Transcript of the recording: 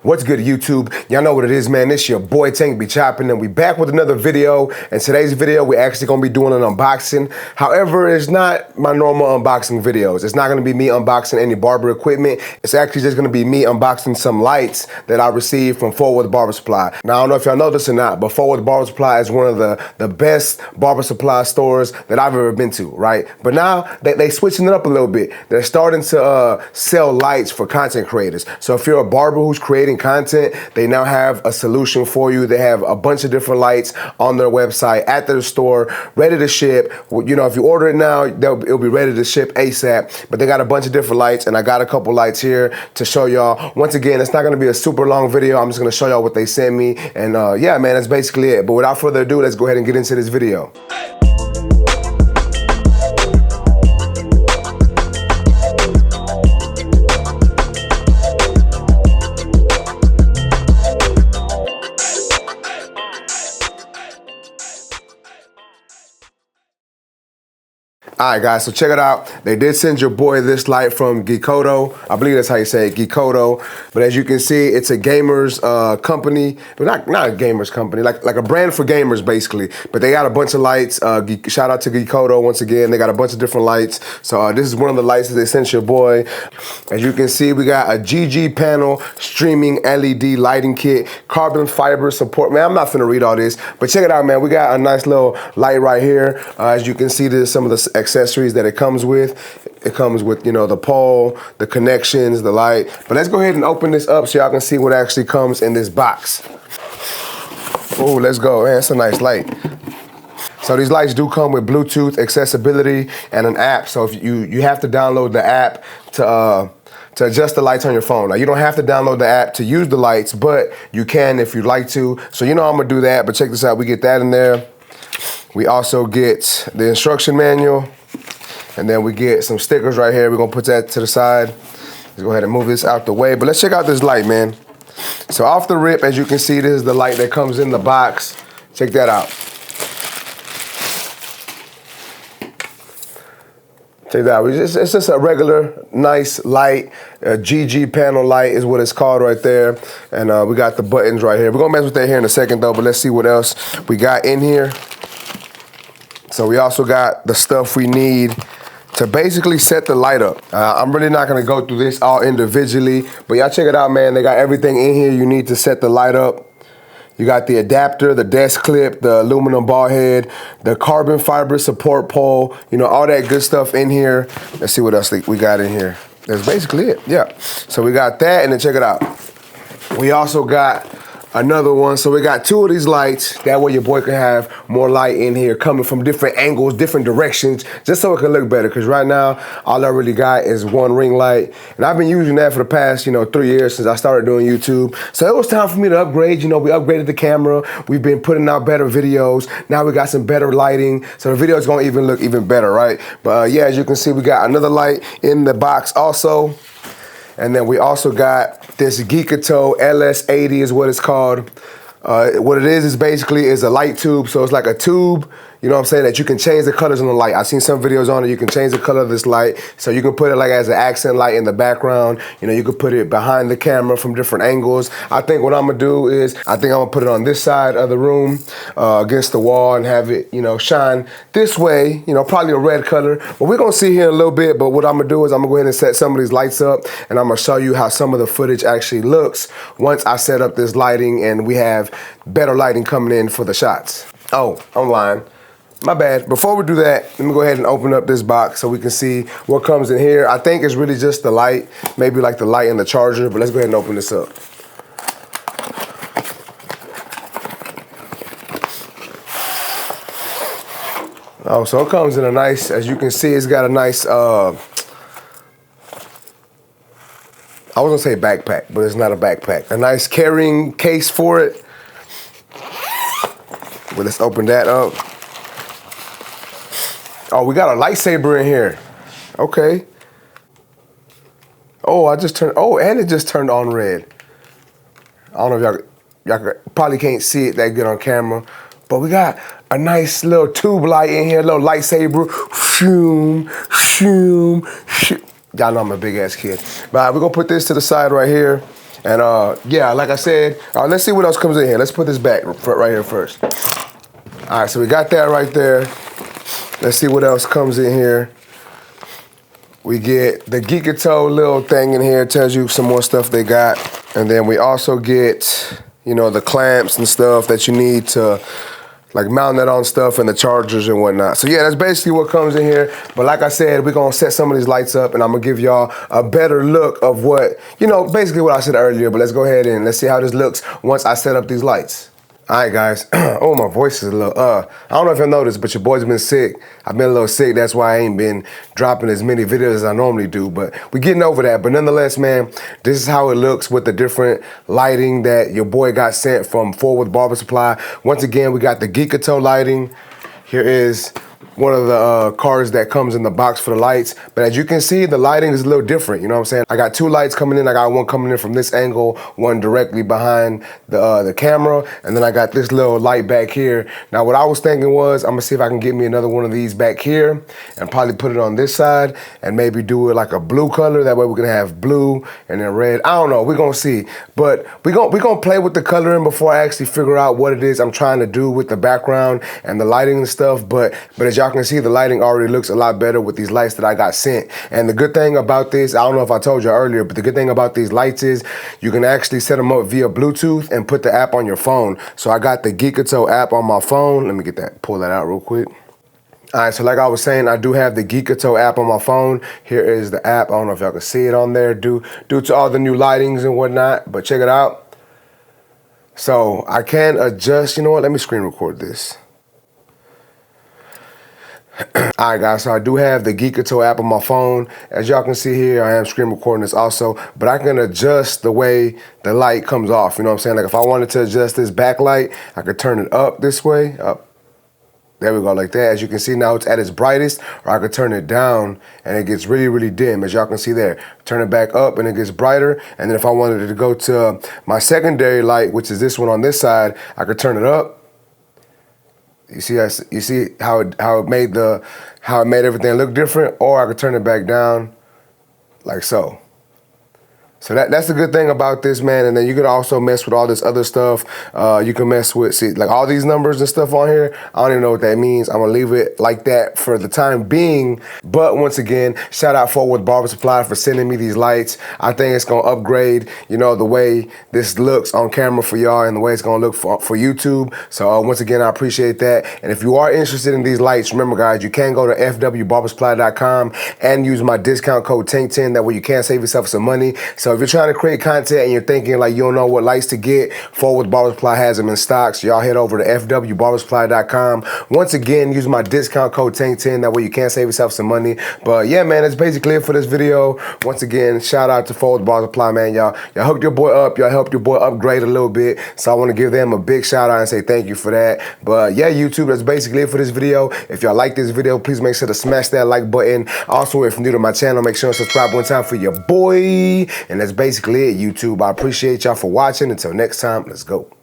What's good, YouTube? Y'all know what it is, man. This your boy Tank be chopping, and we back with another video. In today's video, we're actually gonna be doing an unboxing. However, it's not my normal unboxing videos. It's not gonna be me unboxing any barber equipment. It's actually just gonna be me unboxing some lights that I received from Fort Worth Barber Supply. Now, I don't know if y'all know this or not, but Fort Worth Barber Supply is one of the best barber supply stores that I've ever been to, right? But now they switching it up a little bit. They're starting to sell lights for content creators. So if you're a barber who's creating content, they now have a solution for you. They have a bunch of different lights on their website at their store, ready to ship. You know, if you order it now, it'll be ready to ship ASAP. But they got a bunch of different lights, and I got a couple lights here to show y'all. Once again, it's not gonna be a super long video. I'm just gonna show y'all what they sent me. And yeah, man, that's basically it. But without further ado, let's go ahead and get into this video. All right, guys, so check it out. They did send your boy this light from Geekoto. I believe that's how you say it, Geekoto. But as you can see, it's a gamers company, but not a gamers company, like a brand for gamers, basically. But they got a bunch of lights. Shout out to Geekoto once again. They got a bunch of different lights. So this is one of the lights that they sent your boy. As you can see, we got a GG panel streaming LED lighting kit, carbon fiber support. Man, I'm not finna read all this, but check it out, man. We got a nice little light right here. As you can see, there's some of the accessories that it comes with. It comes with, you know, the pole, the connections, the light. But let's go ahead and open this up so y'all can see what actually comes in this box. Oh, let's go, man. It's a nice light. So these lights do come with Bluetooth accessibility and an app. So if you have to download the app to adjust the lights on your phone. Now, you don't have to download the app to use the lights, but you can if you'd like to. So you know I'm gonna do that, but check this out. We get that in there. We also get the instruction manual, and then we get some stickers right here. We're gonna put that to the side. Let's go ahead and move this out the way, but let's check out this light, man. So off the rip, as you can see, this is the light that comes in the box. Check that out. Check that out. It's just a regular, nice light. A GG panel light is what it's called right there. And we got the buttons right here. We're gonna mess with that here in a second though, but let's see what else we got in here. So we also got the stuff we need to basically set the light up. I'm really not gonna go through this all individually, but y'all check it out, man. They got everything in here you need to set the light up. You got the adapter, the desk clip, the aluminum ball head, the carbon fiber support pole, you know, all that good stuff in here. Let's see what else we got in here. That's basically it, yeah. So we got that, and then check it out. We also got another one. So we got two of these lights. That way your boy can have more light in here coming from different angles, different directions, just so it can look better. Because right now, all I really got is one ring light. And I've been using that for the past, 3 years since I started doing YouTube. So it was time for me to upgrade. You know, we upgraded the camera. We've been putting out better videos. Now we got some better lighting. So the video is going to look even better, right? But yeah, as you can see, we got another light in the box also. And then we also got this geekoto LS80 is what it's called. What it is basically a light tube. So it's like a tube, you know what I'm saying, that you can change the colors on the light. I've seen some videos on it. You can change the color of this light. So you can put it like as an accent light in the background. You know, you could put it behind the camera from different angles. I think what I'm gonna do is, I think I'm gonna put it on this side of the room against the wall and have it, shine this way, probably a red color. But we're gonna see here in a little bit, but what I'm gonna do is I'm gonna go ahead and set some of these lights up, and I'm gonna show you how some of the footage actually looks once I set up this lighting and we have better lighting coming in for the shots. Oh, I'm lying. My bad. Before we do that, let me go ahead and open up this box so we can see what comes in here. I think it's really just the light, maybe like the light and the charger, but let's go ahead and open this up. Oh, so it comes in a nice, as you can see, it's got a nice, I was gonna say backpack, but it's not a backpack. A nice carrying case for it. Well, let's open that up. Oh, we got a lightsaber in here. Okay. Oh, and it just turned on red. I don't know if y'all probably can't see it that good on camera, but we got a nice little tube light in here, a little lightsaber. Shoom, shoom, shoom. Y'all know I'm a big ass kid. But we're gonna put this to the side right here. And yeah, like I said, let's see what else comes in here. Let's put this back right here first. All right, so we got that right there. Let's see what else comes in here. We get the geekoto little thing in here. It tells you some more stuff they got. And then we also get, you know, the clamps and stuff that you need to like mount that on stuff and the chargers and whatnot. So yeah, that's basically what comes in here. But like I said, we're gonna set some of these lights up and I'm gonna give y'all a better look of what, you know, basically what I said earlier, but let's go ahead and let's see how this looks once I set up these lights. All right, guys. Oh, my voice is a little, I don't know if you noticed, but your boy's been sick. I've been a little sick. That's why I ain't been dropping as many videos as I normally do, but we're getting over that. But nonetheless, man, this is how it looks with the different lighting that your boy got sent from Fort Worth Barber Supply. Once again, we got the geekoto lighting. Here is one of the cards that comes in the box for the lights. But as you can see, the lighting is a little different, you know what I'm saying? I got two lights coming in. I got one coming in from this angle, one directly behind the camera, and then I got this little light back here. Now what I was thinking was, I'm gonna see if I can get me another one of these back here and probably put it on this side and maybe do it like a blue color. That way we're gonna have blue and then red. I don't know, we're gonna see. But we're gonna play with the coloring before I actually figure out what it is I'm trying to do with the background and the lighting and stuff. But as y'all can see, the lighting already looks a lot better with these lights that I got sent. And the good thing about this, I don't know if I told you earlier, but the good thing about these lights is you can actually set them up via Bluetooth and put the app on your phone. So I got the geekoto app on my phone. Let me pull that out real quick. All right, so like I was saying, I do have the geekoto app on my phone. Here is the app. I don't know if y'all can see it on there due to all the new lightings and whatnot, but check it out. So I can adjust, you know what, let me screen record this. All right, guys, so I do have the geekoto app on my phone. As y'all can see here, I am screen recording this also, but I can adjust the way the light comes off. You know what I'm saying? Like if I wanted to adjust this backlight, I could turn it up this way, up. There we go, like that. As you can see now, it's at its brightest, or I could turn it down and it gets really, really dim, as y'all can see there. Turn it back up and it gets brighter. And then if I wanted it to go to my secondary light, which is this one on this side, I could turn it up. You see how it made everything look different, or I could turn it back down like so. So that's the good thing about this, man. And then you can also mess with all this other stuff. You can mess with, see, like all these numbers and stuff on here. I don't even know what that means. I'm gonna leave it like that for the time being. But once again, shout out Fort Worth Barber Supply for sending me these lights. I think it's gonna upgrade, you know, the way this looks on camera for y'all and the way it's gonna look for YouTube. So once again, I appreciate that. And if you are interested in these lights, remember guys, you can go to fwbarbersupply.com and use my discount code TANK10. That way you can save yourself some money. So if you're trying to create content and you're thinking like you don't know what lights to get, Fort Worth Barber Supply has them in stock. So y'all head over to fwbarbersupply.com. Once again, use my discount code TANK10. That way you can save yourself some money. But yeah, man, that's basically it for this video. Once again, shout out to Fort Worth Barber Supply, man. Y'all hooked your boy up. Y'all helped your boy upgrade a little bit. So I want to give them a big shout out and say thank you for that. But yeah, YouTube, that's basically it for this video. If y'all like this video, please make sure to smash that like button. Also, if you're new to my channel, make sure to subscribe one time for your boy. And that's basically it, YouTube. I appreciate y'all for watching. Until next time, let's go.